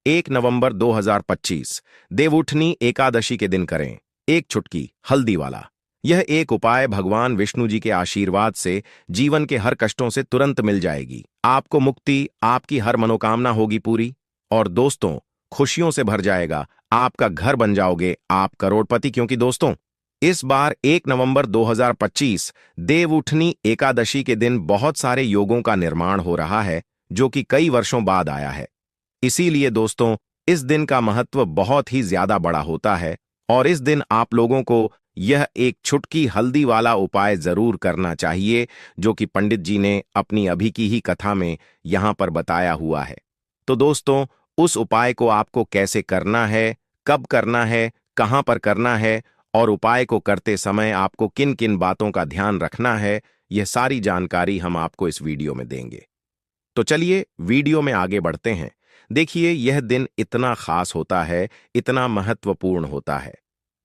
1 नवंबर 2025 देवउठनी एकादशी के दिन करें एक चुटकी हल्दी वाला। यह एक उपाय भगवान विष्णु जी के आशीर्वाद से जीवन के हर कष्टों से तुरंत मिल जाएगी। आपको मुक्ति, आपकी हर मनोकामना होगी पूरी और दोस्तों खुशियों से भर जाएगा। आपका घर बन जाओगे आप करोड़पति, क्योंकि दोस्तों इस बार 1 नवंबर 2025 देवउठनी एकादशी के दिन बहुत सारे योगों का निर्माण हो रहा है जो कि कई वर्षों बाद आया है। इसीलिए दोस्तों इस दिन का महत्व बहुत ही ज्यादा बड़ा होता है और इस दिन आप लोगों को यह एक छुटकी हल्दी वाला उपाय जरूर करना चाहिए जो कि पंडित जी ने अपनी अभी की ही कथा में यहां पर बताया हुआ है। तो दोस्तों उस उपाय को आपको कैसे करना है, कब करना है, कहां पर करना है और उपाय को करते समय आपको किन किन बातों का ध्यान रखना है, यह सारी जानकारी हम आपको इस वीडियो में देंगे। तो चलिए वीडियो में आगे बढ़ते हैं। देखिए यह दिन इतना खास होता है, इतना महत्वपूर्ण होता है।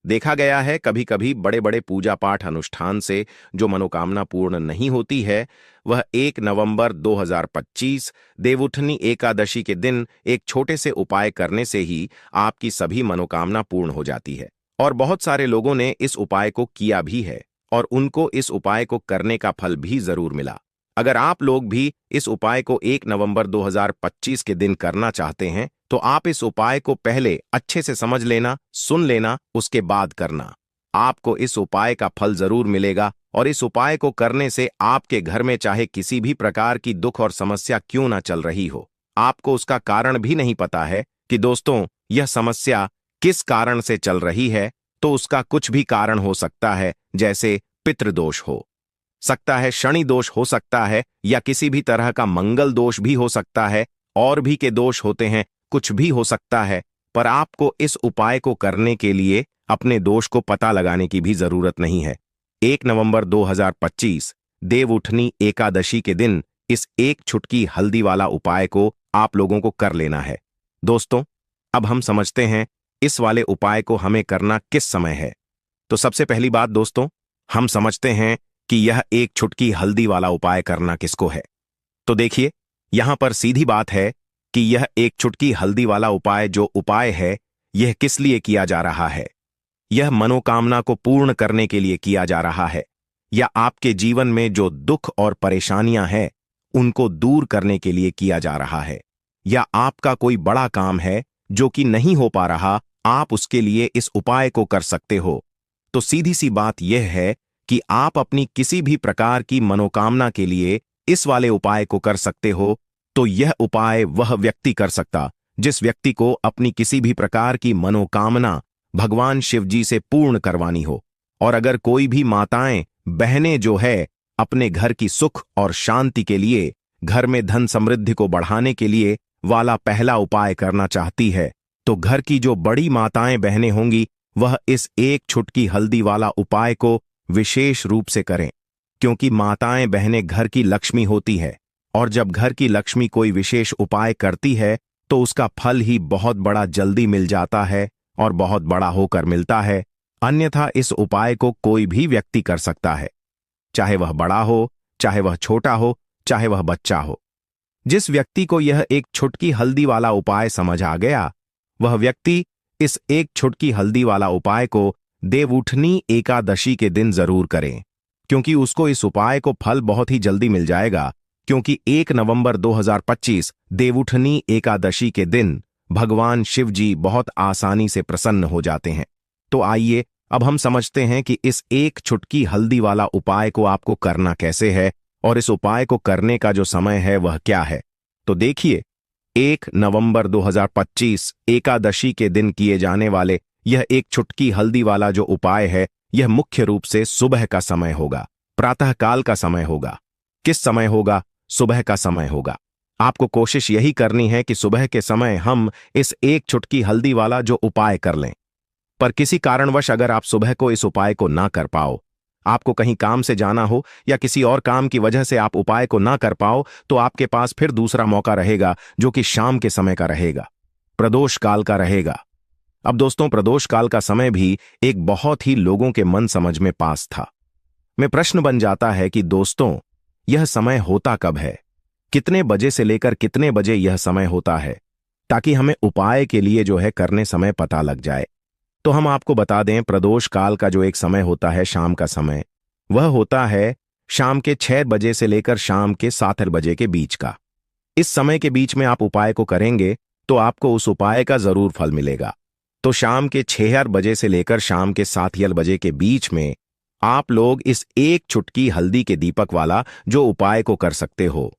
देखा गया है कभी कभी बड़े बड़े पूजा पाठ अनुष्ठान से जो मनोकामना पूर्ण नहीं होती है, वह 1 नवंबर 2025 देवउठनी एकादशी के दिन एक छोटे से उपाय करने से ही आपकी सभी मनोकामना पूर्ण हो जाती है। और बहुत सारे लोगों ने इस उपाय को किया भी है और उनको इस उपाय को करने का फल भी जरूर मिला। अगर आप लोग भी इस उपाय को 1 नवंबर 2025 के दिन करना चाहते हैं तो आप इस उपाय को पहले अच्छे से समझ लेना, सुन लेना, उसके बाद करना। आपको इस उपाय का फल जरूर मिलेगा और इस उपाय को करने से आपके घर में चाहे किसी भी प्रकार की दुख और समस्या क्यों ना चल रही हो, आपको उसका कारण भी नहीं पता है कि दोस्तों यह समस्या किस कारण से चल रही है, तो उसका कुछ भी कारण हो सकता है। जैसे पितृदोष हो सकता है, शनि दोष हो सकता है, या किसी भी तरह का मंगल दोष भी हो सकता है, और भी के दोष होते हैं, कुछ भी हो सकता है। पर आपको इस उपाय को करने के लिए अपने दोष को पता लगाने की भी जरूरत नहीं है। 1 नवंबर 2025 देवउठनी एकादशी के दिन इस एक छुटकी हल्दी वाला उपाय को आप लोगों को कर लेना है। दोस्तों अब हम समझते हैं इस वाले उपाय को हमें करना किस समय है। तो सबसे पहली बात दोस्तों, हम समझते हैं कि यह एक छुटकी हल्दी वाला उपाय करना किसको है। तो देखिए यहां पर सीधी बात है कि यह एक छुटकी हल्दी वाला उपाय जो उपाय है यह किस लिए किया जा रहा है। यह मनोकामना को पूर्ण करने के लिए किया जा रहा है, या आपके जीवन में जो दुख और परेशानियां हैं उनको दूर करने के लिए किया जा रहा है, या आपका कोई बड़ा काम है जो कि नहीं हो पा रहा, आप उसके लिए इस उपाय को कर सकते हो। तो सीधी सी बात यह है कि आप अपनी किसी भी प्रकार की मनोकामना के लिए इस वाले उपाय को कर सकते हो। तो यह उपाय वह व्यक्ति कर सकता जिस व्यक्ति को अपनी किसी भी प्रकार की मनोकामना भगवान शिव जी से पूर्ण करवानी हो। और अगर कोई भी माताएं बहनें जो है अपने घर की सुख और शांति के लिए, घर में धन समृद्धि को बढ़ाने के लिए वाला पहला उपाय करना चाहती है, तो घर की जो बड़ी माताएं बहनें होंगी वह इस एक छुटकी हल्दी वाला उपाय को विशेष रूप से करें, क्योंकि माताएं बहनें घर की लक्ष्मी होती है और जब घर की लक्ष्मी कोई विशेष उपाय करती है तो उसका फल ही बहुत बड़ा जल्दी मिल जाता है और बहुत बड़ा होकर मिलता है। अन्यथा इस उपाय को कोई भी व्यक्ति कर सकता है, चाहे वह बड़ा हो, चाहे वह छोटा हो, चाहे वह बच्चा हो। जिस व्यक्ति को यह एक छुटकी हल्दी वाला उपाय समझ आ गया, वह व्यक्ति इस एक छुटकी हल्दी वाला उपाय को देवउठनी एकादशी के दिन जरूर करें, क्योंकि उसको इस उपाय को फल बहुत ही जल्दी मिल जाएगा। क्योंकि 1 नवंबर 2025 देवउठनी एकादशी के दिन भगवान शिव जी बहुत आसानी से प्रसन्न हो जाते हैं। तो आइए अब हम समझते हैं कि इस एक छुटकी हल्दी वाला उपाय को आपको करना कैसे है और इस उपाय को करने का जो समय है वह क्या है। तो देखिए 1 नवंबर 2025 एकादशी के दिन किए जाने वाले यह एक छुटकी हल्दी वाला जो उपाय है, यह मुख्य रूप से सुबह का समय होगा, प्रातःकाल का समय होगा। किस समय होगा? सुबह का समय होगा। आपको कोशिश यही करनी है कि सुबह के समय हम इस एक छुटकी हल्दी वाला जो उपाय कर लें। पर किसी कारणवश अगर आप सुबह को इस उपाय को ना कर पाओ, आपको कहीं काम से जाना हो या किसी और काम की वजह से आप उपाय को ना कर पाओ, तो आपके पास फिर दूसरा मौका रहेगा जो कि शाम के समय का रहेगा, प्रदोष काल का रहेगा। अब दोस्तों प्रदोष काल का समय भी एक बहुत ही लोगों के मन समझ में पास था। में प्रश्न बन जाता है कि दोस्तों यह समय होता कब है, कितने बजे से लेकर कितने बजे यह समय होता है। ताकि हमें उपाय के लिए जो है करने समय पता लग जाए। तो हम आपको बता दें, प्रदोष काल का जो एक समय होता है, शाम का समय, वह होता है शाम के 6 बजे से लेकर शाम के 7 बजे के बीच का। इस समय के बीच में आप उपाय को करेंगे तो आपको उस उपाय का जरूर फल मिलेगा। तो शाम के 6 बजे से लेकर शाम के 7 बजे के बीच में आप लोग इस एक चुटकी हल्दी के दीपक वाला जो उपाय को कर सकते हो।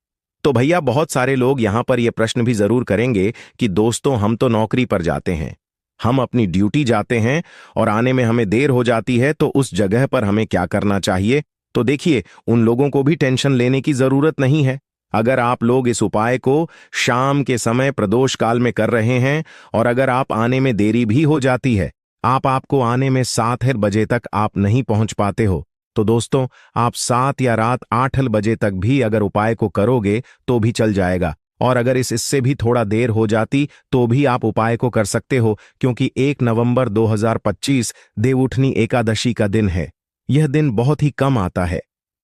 तो भैया, बहुत सारे लोग यहां पर यह प्रश्न भी जरूर करेंगे कि दोस्तों, हम तो नौकरी पर जाते हैं, हम अपनी ड्यूटी जाते हैं और आने में हमें देर हो जाती है, तो उस जगह पर हमें क्या करना चाहिए? तो देखिए, उन लोगों को भी टेंशन लेने की जरूरत नहीं है। अगर आप लोग इस उपाय को शाम के समय प्रदोष काल में कर रहे हैं और अगर आप आने में देरी भी हो जाती है, आपको आने में 7 बजे तक आप नहीं पहुंच पाते हो, तो दोस्तों, आप 7 या रात 8 बजे तक भी अगर उपाय को करोगे तो भी चल जाएगा। और अगर इससे भी थोड़ा देर हो जाती तो भी आप उपाय को कर सकते हो, क्योंकि 1 नवंबर 2025 देवउठनी एकादशी का दिन है। यह दिन बहुत ही कम आता है,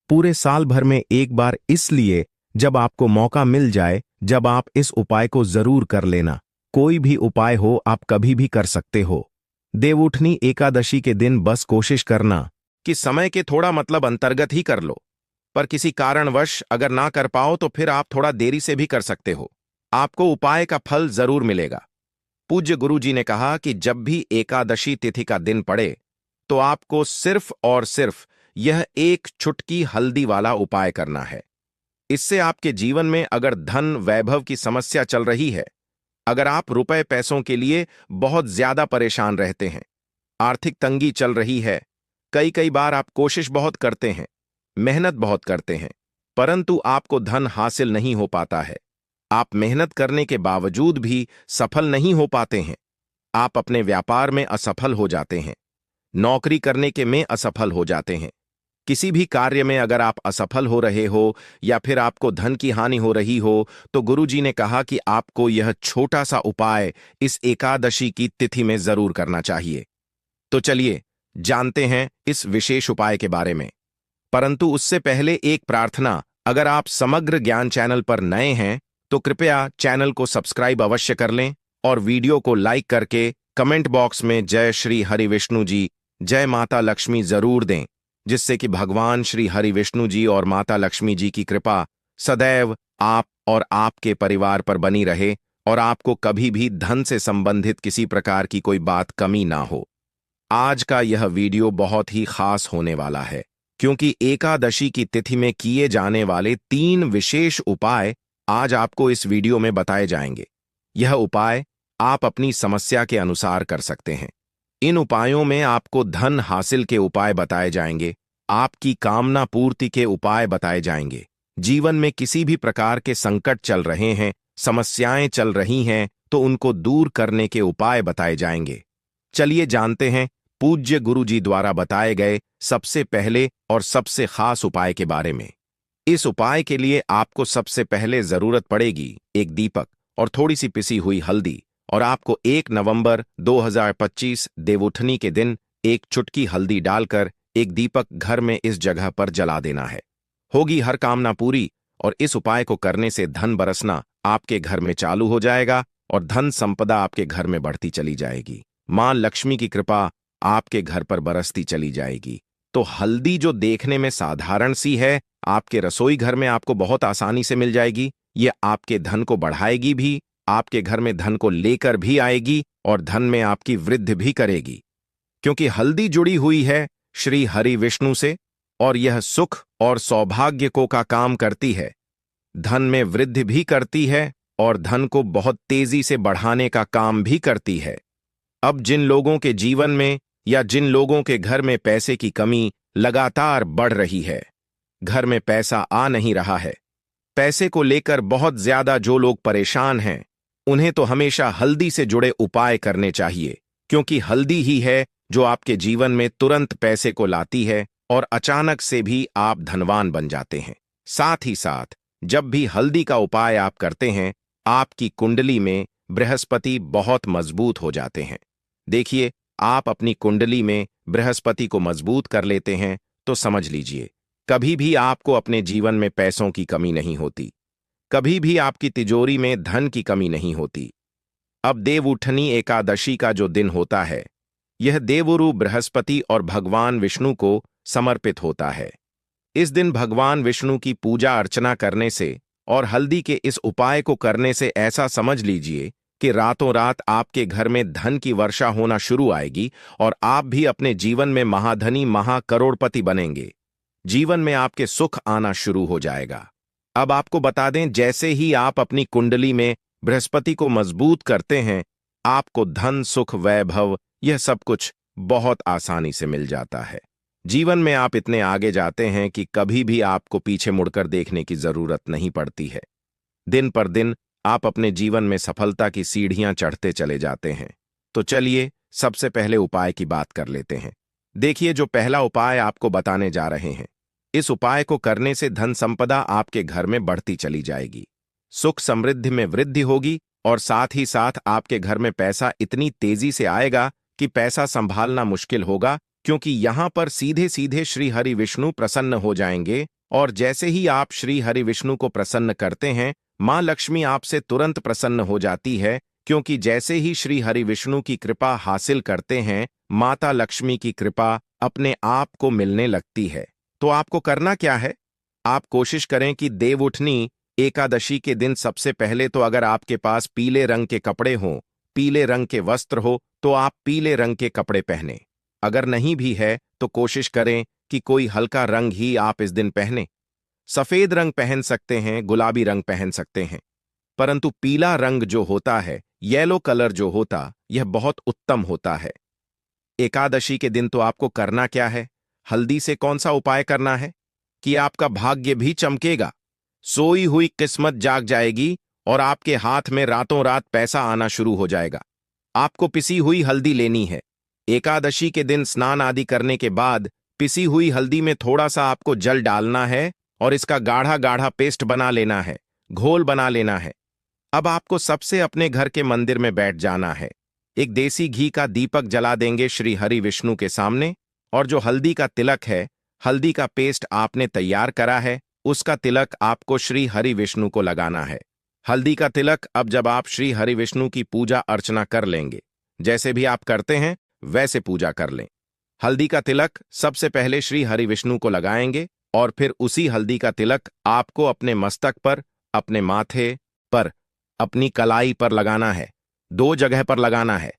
पूरे साल भर में एक बार, इसलिए जब आपको मौका मिल जाए, जब आप इस उपाय को जरूर कर लेना। कोई भी उपाय हो, आप कभी भी कर सकते हो। देवउठनी एकादशी के दिन बस कोशिश करना कि समय के थोड़ा अंतर्गत ही कर लो, पर किसी कारणवश अगर ना कर पाओ तो फिर आप थोड़ा देरी से भी कर सकते हो। आपको उपाय का फल जरूर मिलेगा। पूज्य गुरु जी ने कहा कि जब भी एकादशी तिथि का दिन पड़े तो आपको सिर्फ और सिर्फ यह एक चुटकी हल्दी वाला उपाय करना है। इससे आपके जीवन में अगर धन वैभव की समस्या चल रही है, अगर आप रुपए पैसों के लिए बहुत ज्यादा परेशान रहते हैं, आर्थिक तंगी चल रही है, कई बार आप कोशिश बहुत करते हैं, मेहनत बहुत करते हैं, परंतु आपको धन हासिल नहीं हो पाता है, आप मेहनत करने के बावजूद भी सफल नहीं हो पाते हैं, आप अपने व्यापार में असफल हो जाते हैं, नौकरी करने के में असफल हो जाते हैं, किसी भी कार्य में अगर आप असफल हो रहे हो या फिर आपको धन की हानि हो रही हो, तो गुरुजी ने कहा कि आपको यह छोटा सा उपाय इस एकादशी की तिथि में जरूर करना चाहिए। तो चलिए जानते हैं इस विशेष उपाय के बारे में। परंतु उससे पहले एक प्रार्थना, अगर आप समग्र ज्ञान चैनल पर नए हैं तो कृपया चैनल को सब्सक्राइब अवश्य कर लें और वीडियो को लाइक करके कमेंट बॉक्स में जय श्री हरि विष्णु जी, जय माता लक्ष्मी जरूर दें, जिससे कि भगवान श्री हरि विष्णु जी और माता लक्ष्मी जी की कृपा सदैव आप और आपके परिवार पर बनी रहे और आपको कभी भी धन से संबंधित किसी प्रकार की कोई बात कमी ना हो। आज का यह वीडियो बहुत ही खास होने वाला है, क्योंकि एकादशी की तिथि में किए जाने वाले 3 विशेष उपाय आज आपको इस वीडियो में बताए जाएंगे। यह उपाय आप अपनी समस्या के अनुसार कर सकते हैं। इन उपायों में आपको धन हासिल के उपाय बताए जाएंगे, आपकी कामना पूर्ति के उपाय बताए जाएंगे। जीवन में किसी भी प्रकार के संकट चल रहे हैं, समस्याएं चल रही हैं, तो उनको दूर करने के उपाय बताए जाएंगे। चलिए जानते हैं पूज्य गुरु जी द्वारा बताए गए सबसे पहले और सबसे खास उपाय के बारे में। इस उपाय के लिए आपको सबसे पहले जरूरत पड़ेगी एक दीपक और थोड़ी सी पिसी हुई हल्दी, और आपको 1 नवंबर 2025 देवउठनी के दिन एक चुटकी हल्दी डालकर एक दीपक घर में इस जगह पर जला देना है। होगी हर कामना पूरी और इस उपाय को करने से धन बरसना आपके घर में चालू हो जाएगा और धन संपदा आपके घर में बढ़ती चली जाएगी। मां लक्ष्मी की कृपा आपके घर पर बरसती चली जाएगी। तो हल्दी जो देखने में साधारण सी है, आपके रसोई घर में आपको बहुत आसानी से मिल जाएगी। ये आपके धन को बढ़ाएगी भी, आपके घर में धन को लेकर भी आएगी और धन में आपकी वृद्धि भी करेगी, क्योंकि हल्दी जुड़ी हुई है श्री हरि विष्णु से और यह सुख और सौभाग्य को का काम करती है, धन में वृद्धि भी करती है और धन को बहुत तेजी से बढ़ाने का काम भी करती है। अब जिन लोगों के जीवन में या जिन लोगों के घर में पैसे की कमी लगातार बढ़ रही है, घर में पैसा आ नहीं रहा है, पैसे को लेकर बहुत ज्यादा जो लोग परेशान हैं, उन्हें तो हमेशा हल्दी से जुड़े उपाय करने चाहिए, क्योंकि हल्दी ही है जो आपके जीवन में तुरंत पैसे को लाती है और अचानक से भी आप धनवान बन जाते हैं। साथ ही साथ जब भी हल्दी का उपाय आप करते हैं, आपकी कुंडली में बृहस्पति बहुत मजबूत हो जाते हैं। देखिए, आप अपनी कुंडली में बृहस्पति को मजबूत कर लेते हैं तो समझ लीजिए कभी भी आपको अपने जीवन में पैसों की कमी नहीं होती, कभी भी आपकी तिजोरी में धन की कमी नहीं होती। अब देवउठनी एकादशी का जो दिन होता है, यह देवुरु बृहस्पति और भगवान विष्णु को समर्पित होता है। इस दिन भगवान विष्णु की पूजा अर्चना करने से और हल्दी के इस उपाय को करने से ऐसा समझ लीजिए कि रातों रात आपके घर में धन की वर्षा होना शुरू आएगी और आप भी अपने जीवन में महाधनी महाकरोड़पति बनेंगे। जीवन में आपके सुख आना शुरू हो जाएगा। अब आपको बता दें, जैसे ही आप अपनी कुंडली में बृहस्पति को मजबूत करते हैं, आपको धन सुख वैभव यह सब कुछ बहुत आसानी से मिल जाता है। जीवन में आप इतने आगे जाते हैं कि कभी भी आपको पीछे मुड़कर देखने की जरूरत नहीं पड़ती है। दिन पर दिन आप अपने जीवन में सफलता की सीढ़ियां चढ़ते चले जाते हैं। तो चलिए सबसे पहले उपाय की बात कर लेते हैं। देखिए, जो पहला उपाय आपको बताने जा रहे हैं, इस उपाय को करने से धन संपदा आपके घर में बढ़ती चली जाएगी, सुख समृद्धि में वृद्धि होगी और साथ ही साथ आपके घर में पैसा इतनी तेजी से आएगा कि पैसा संभालना मुश्किल होगा, क्योंकि यहां पर सीधे सीधे श्री हरि विष्णु प्रसन्न हो जाएंगे। और जैसे ही आप श्री हरि विष्णु को प्रसन्न करते हैं, मां लक्ष्मी आपसे तुरंत प्रसन्न हो जाती है, क्योंकि जैसे ही श्री हरि विष्णु की कृपा हासिल करते हैं, माता लक्ष्मी की कृपा अपने आप को मिलने लगती है। तो आपको करना क्या है? आप कोशिश करें कि देवउठनी एकादशी के दिन सबसे पहले तो अगर आपके पास पीले रंग के कपड़े हों, पीले रंग के वस्त्र हो, तो आप पीले रंग के कपड़े पहने। अगर नहीं भी है तो कोशिश करें कि कोई हल्का रंग ही आप इस दिन पहने। सफेद रंग पहन सकते हैं, गुलाबी रंग पहन सकते हैं, परंतु पीला रंग जो होता है, येलो कलर जो होता, यह बहुत उत्तम होता है। एकादशी के दिन तो आपको करना क्या है? हल्दी से कौन सा उपाय करना है कि आपका भाग्य भी चमकेगा, सोई हुई किस्मत जाग जाएगी और आपके हाथ में रातों रात पैसा आना शुरू हो जाएगा। आपको पिसी हुई हल्दी लेनी है। एकादशी के दिन स्नान आदि करने के बाद पिसी हुई हल्दी में थोड़ा सा आपको जल डालना है और इसका गाढ़ा गाढ़ा पेस्ट बना लेना है, घोल बना लेना है। अब आपको सबसे अपने घर के मंदिर में बैठ जाना है। एक देसी घी का दीपक जला देंगे श्री हरि विष्णु के सामने, और जो हल्दी का तिलक है, हल्दी का पेस्ट आपने तैयार करा है, उसका तिलक आपको श्री हरि विष्णु को लगाना है। हल्दी का तिलक अब जब आप श्री हरि विष्णु की पूजा अर्चना कर लेंगे, जैसे भी आप करते हैं वैसे पूजा कर लें। हल्दी का तिलक सबसे पहले श्री हरि विष्णु को लगाएंगे और फिर उसी हल्दी का तिलक आपको अपने मस्तक पर, अपने माथे पर, अपनी कलाई पर लगाना है। 2 जगह पर लगाना है।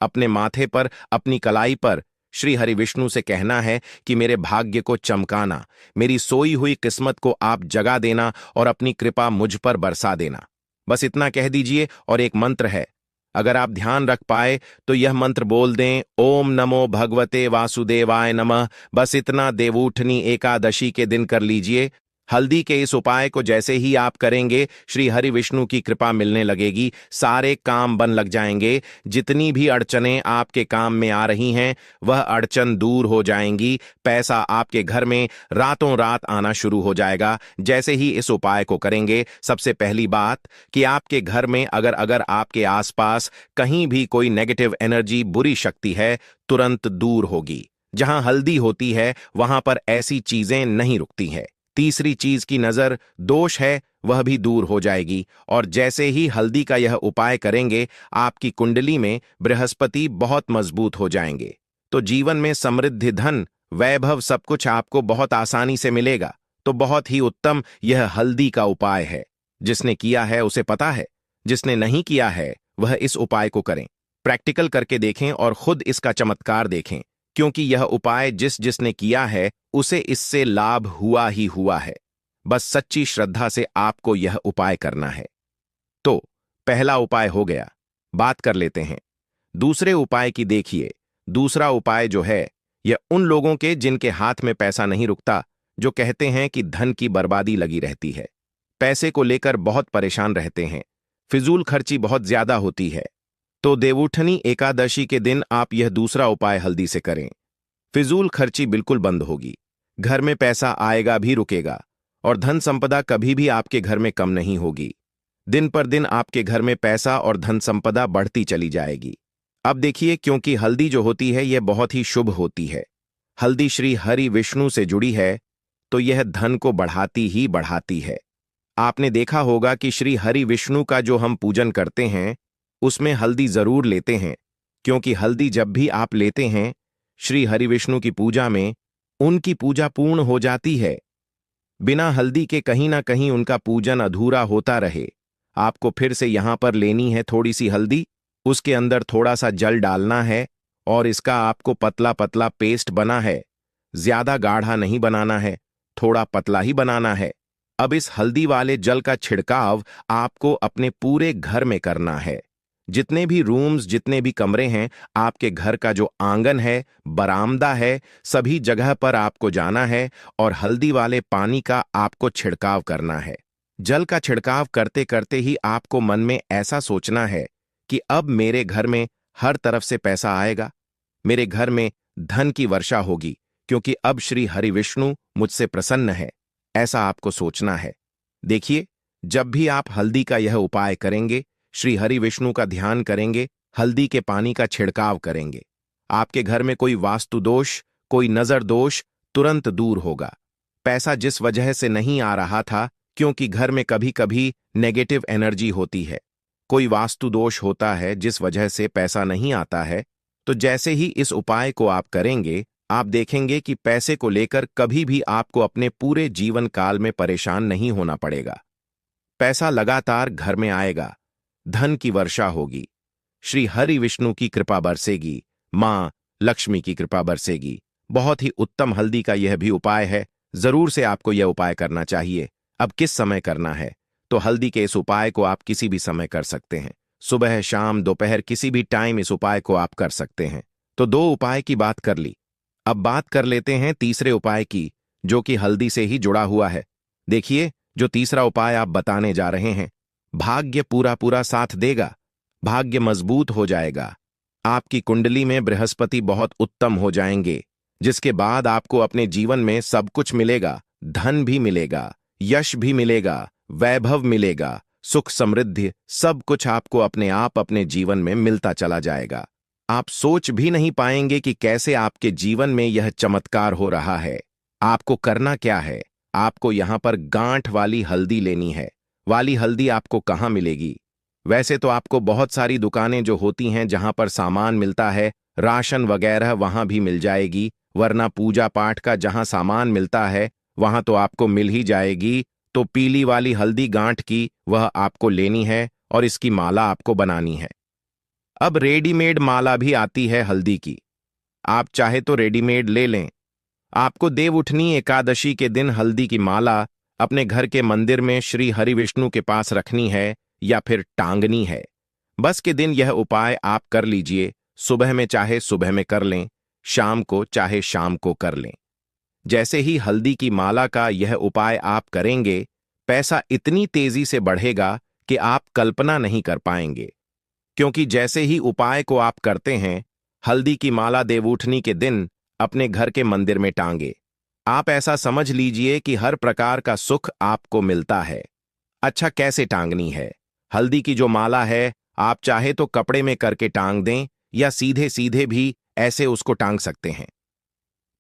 अपने माथे पर, अपनी कलाई पर श्री हरि विष्णु से कहना है कि मेरे भाग्य को चमकाना, मेरी सोई हुई किस्मत को आप जगा देना और अपनी कृपा मुझ पर बरसा देना। बस इतना कह दीजिए। और एक मंत्र है, अगर आप ध्यान रख पाए तो यह मंत्र बोल दें, ओम नमो भगवते वासुदेवाय नमः। बस इतना देवउठनी एकादशी के दिन कर लीजिए। हल्दी के इस उपाय को जैसे ही आप करेंगे, श्री हरि विष्णु की कृपा मिलने लगेगी, सारे काम बन लग जाएंगे। जितनी भी अड़चनें आपके काम में आ रही हैं, वह अड़चन दूर हो जाएंगी। पैसा आपके घर में रातों रात आना शुरू हो जाएगा जैसे ही इस उपाय को करेंगे। सबसे पहली बात कि आपके घर में अगर आपके आसपास कहीं भी कोई नेगेटिव एनर्जी, बुरी शक्ति है, तुरंत दूर होगी। जहां हल्दी होती है वहां पर ऐसी चीजें नहीं रुकती हैं। तीसरी चीज की नजर दोष है, वह भी दूर हो जाएगी। और जैसे ही हल्दी का यह उपाय करेंगे, आपकी कुंडली में बृहस्पति बहुत मजबूत हो जाएंगे। तो जीवन में समृद्धि, धन, वैभव सब कुछ आपको बहुत आसानी से मिलेगा। तो बहुत ही उत्तम यह हल्दी का उपाय है। जिसने किया है उसे पता है, जिसने नहीं किया है वह इस उपाय को करें, प्रैक्टिकल करके देखें और खुद इसका चमत्कार देखें, क्योंकि यह उपाय जिसने किया है उसे इससे लाभ हुआ ही हुआ है। बस सच्ची श्रद्धा से आपको यह उपाय करना है। तो पहला उपाय हो गया। बात कर लेते हैं दूसरे उपाय की। देखिए, दूसरा उपाय जो है, यह उन लोगों के जिनके हाथ में पैसा नहीं रुकता, जो कहते हैं कि धन की बर्बादी लगी रहती है, पैसे को लेकर बहुत परेशान रहते हैं, फिजूल खर्ची बहुत ज्यादा होती है। तो देवउठनी एकादशी के दिन आप यह दूसरा उपाय हल्दी से करें। फिजूल खर्ची बिल्कुल बंद होगी, घर में पैसा आएगा भी रुकेगा और धन संपदा कभी भी आपके घर में कम नहीं होगी। दिन पर दिन आपके घर में पैसा और धन संपदा बढ़ती चली जाएगी। अब देखिए, क्योंकि हल्दी जो होती है यह बहुत ही शुभ होती है, हल्दी श्री हरि विष्णु से जुड़ी है, तो यह धन को बढ़ाती ही बढ़ाती है। आपने देखा होगा कि श्री हरि विष्णु का जो हम पूजन करते हैं, उसमें हल्दी जरूर लेते हैं, क्योंकि हल्दी जब भी आप लेते हैं श्री हरिविष्णु की पूजा में, उनकी पूजा पूर्ण हो जाती है। बिना हल्दी के कहीं ना कहीं उनका पूजन अधूरा होता रहे। आपको फिर से यहां पर लेनी है थोड़ी सी हल्दी, उसके अंदर थोड़ा सा जल डालना है और इसका आपको पतला पतला पेस्ट बना है। ज्यादा गाढ़ा नहीं बनाना है, थोड़ा पतला ही बनाना है। अब इस हल्दी वाले जल का छिड़काव आपको अपने पूरे घर में करना है। जितने भी रूम्स, जितने भी कमरे हैं, आपके घर का जो आंगन है, बरामदा है, सभी जगह पर आपको जाना है और हल्दी वाले पानी का आपको छिड़काव करना है। जल का छिड़काव करते करते ही आपको मन में ऐसा सोचना है कि अब मेरे घर में हर तरफ से पैसा आएगा, मेरे घर में धन की वर्षा होगी, क्योंकि अब श्री हरि विष्णु मुझसे प्रसन्न है। ऐसा आपको सोचना है। देखिए, जब भी आप हल्दी का यह उपाय करेंगे, श्री हरि विष्णु का ध्यान करेंगे, हल्दी के पानी का छिड़काव करेंगे, आपके घर में कोई वास्तु दोष, कोई नजर दोष तुरंत दूर होगा। पैसा जिस वजह से नहीं आ रहा था, क्योंकि घर में कभी कभी नेगेटिव एनर्जी होती है, कोई वास्तु दोष होता है जिस वजह से पैसा नहीं आता है, तो जैसे ही इस उपाय को आप करेंगे, आप देखेंगे कि पैसे को लेकर कभी भी आपको अपने पूरे जीवन काल में परेशान नहीं होना पड़ेगा। पैसा लगातार घर में आएगा, धन की वर्षा होगी, श्री हरि विष्णु की कृपा बरसेगी, मां लक्ष्मी की कृपा बरसेगी। बहुत ही उत्तम हल्दी का यह भी उपाय है, जरूर से आपको यह उपाय करना चाहिए। अब किस समय करना है? तो हल्दी के इस उपाय को आप किसी भी समय कर सकते हैं, सुबह, शाम, दोपहर, किसी भी टाइम इस उपाय को आप कर सकते हैं। तो दो उपाय की बात कर ली, अब बात कर लेते हैं तीसरे उपाय की, जो कि हल्दी से ही जुड़ा हुआ है। देखिए, जो तीसरा उपाय आप बताने जा रहे हैं, भाग्य पूरा पूरा साथ देगा, भाग्य मजबूत हो जाएगा, आपकी कुंडली में बृहस्पति बहुत उत्तम हो जाएंगे, जिसके बाद आपको अपने जीवन में सब कुछ मिलेगा, धन भी मिलेगा, यश भी मिलेगा, वैभव मिलेगा, सुख समृद्धि, सब कुछ आपको अपने आप अपने जीवन में मिलता चला जाएगा। आप सोच भी नहीं पाएंगे कि कैसे आपके जीवन में यह चमत्कार हो रहा है। आपको करना क्या है? आपको यहां पर गांठ वाली हल्दी लेनी है। वाली हल्दी आपको कहाँ मिलेगी? वैसे तो आपको बहुत सारी दुकानें जो होती हैं जहां पर सामान मिलता है, राशन वगैरह, वहां भी मिल जाएगी, वरना पूजा पाठ का जहां सामान मिलता है वहां तो आपको मिल ही जाएगी। तो पीली वाली हल्दी गांठ की वह आपको लेनी है और इसकी माला आपको बनानी है। अब रेडीमेड माला भी आती है हल्दी की, आप चाहे तो रेडीमेड ले लें। आपको देवउठनी एकादशी के दिन हल्दी की माला अपने घर के मंदिर में श्री हरि विष्णु के पास रखनी है या फिर टांगनी है। बस के दिन यह उपाय आप कर लीजिए। सुबह में चाहे सुबह में कर लें, शाम को चाहे शाम को कर लें। जैसे ही हल्दी की माला का यह उपाय आप करेंगे, पैसा इतनी तेजी से बढ़ेगा कि आप कल्पना नहीं कर पाएंगे। क्योंकि जैसे ही उपाय को आप करते हैं, हल्दी की माला देवउठनी के दिन अपने घर के मंदिर में टांगे। आप ऐसा समझ लीजिए कि हर प्रकार का सुख आपको मिलता है। अच्छा, कैसे टांगनी है? हल्दी की जो माला है, आप चाहे तो कपड़े में करके टांग दें या सीधे सीधे भी ऐसे उसको टांग सकते हैं।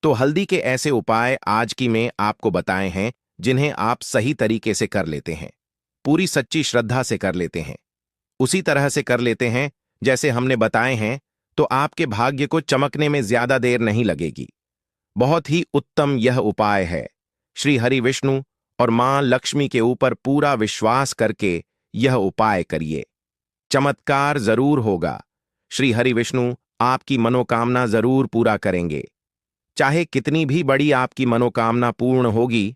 तो हल्दी के ऐसे उपाय आज की मैं आपको बताए हैं, जिन्हें आप सही तरीके से कर लेते हैं, पूरी सच्ची श्रद्धा से कर लेते हैं, उसी तरह से कर लेते हैं जैसे हमने बताए हैं, तो आपके भाग्य को चमकने में ज्यादा देर नहीं लगेगी। बहुत ही उत्तम यह उपाय है। श्री हरि विष्णु और मां लक्ष्मी के ऊपर पूरा विश्वास करके यह उपाय करिए, चमत्कार जरूर होगा। श्री हरि विष्णु आपकी मनोकामना जरूर पूरा करेंगे। चाहे कितनी भी बड़ी आपकी मनोकामना पूर्ण होगी,